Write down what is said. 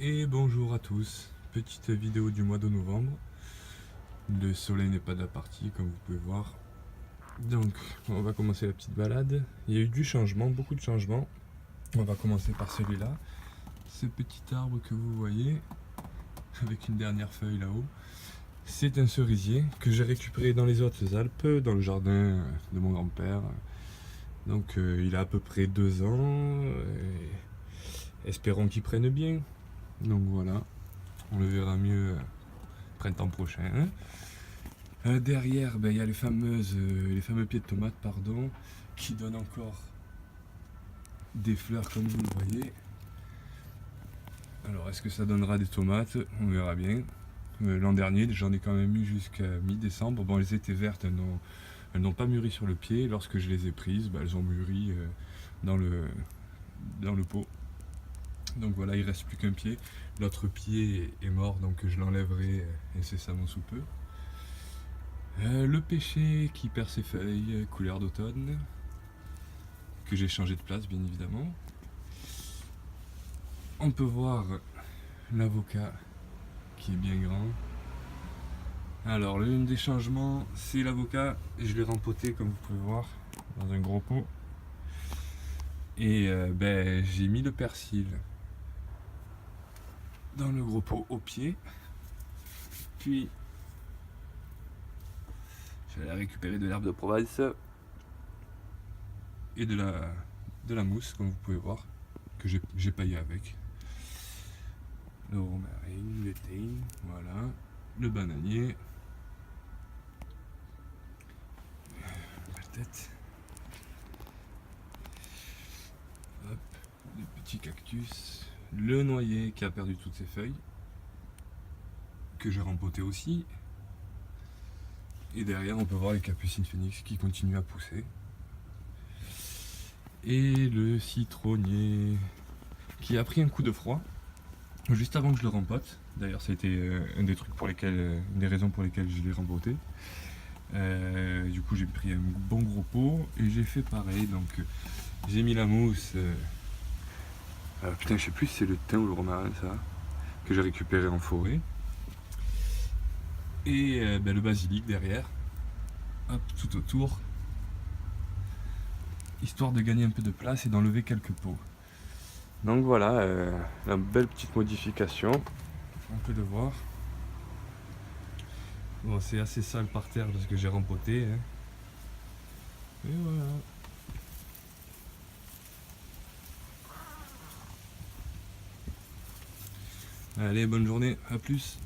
Et bonjour à tous, petite vidéo du mois de novembre. Le soleil n'est pas de la partie comme vous pouvez voir. Donc on va commencer la petite balade. Il y a eu du changement, beaucoup de changements. On va commencer par celui-là. Ce petit arbre que vous voyez, avec une dernière feuille là-haut. C'est un cerisier que j'ai récupéré dans les Hautes-Alpes, dans le jardin de mon grand-père. Donc il a à peu près 2 ans. Espérons qu'il prenne bien. Donc voilà, on le verra mieux printemps prochain. Derrière, il y a les fameux pieds de tomates, pardon, qui donnent encore des fleurs comme vous le voyez. Alors, est-ce que ça donnera des tomates? On verra bien. L'an dernier, j'en ai quand même eu jusqu'à mi-décembre. Bon, elles étaient vertes, elles n'ont pas mûri sur le pied. Lorsque je les ai prises, elles ont mûri dans le pot. Donc voilà, il reste plus qu'un pied. L'autre pied est mort, donc je l'enlèverai incessamment sous peu. Le pêcher qui perd ses feuilles, couleur d'automne, que j'ai changé de place bien évidemment. On peut voir l'avocat qui est bien grand. Alors l'un des changements, c'est l'avocat. Je l'ai rempoté comme vous pouvez voir dans un gros pot. Et j'ai mis le persil dans le gros pot au pied. Puis j'allais récupérer de l'herbe de Provence et de la mousse comme vous pouvez voir que j'ai paillé avec. Le romarin, le thym, voilà, le bananier, peut-être, hop, le petit cactus, le noyer qui a perdu toutes ses feuilles, que j'ai rempoté aussi, et derrière on peut voir les capucines phénix qui continuent à pousser, et le citronnier qui a pris un coup de froid juste avant que je le rempote. D'ailleurs ça a été une des raisons pour lesquelles je l'ai rempoté. Du coup j'ai pris un bon gros pot et j'ai fait pareil, donc j'ai mis la mousse, putain je sais plus si c'est le thym ou le romarin ça, que j'ai récupéré en forêt, et le basilic derrière, hop, tout autour, histoire de gagner un peu de place et d'enlever quelques pots. Donc voilà, la belle petite modification, on peut le voir. Bon, c'est assez sale par terre parce que j'ai rempoté, hein. Et voilà. Allez, bonne journée, à plus.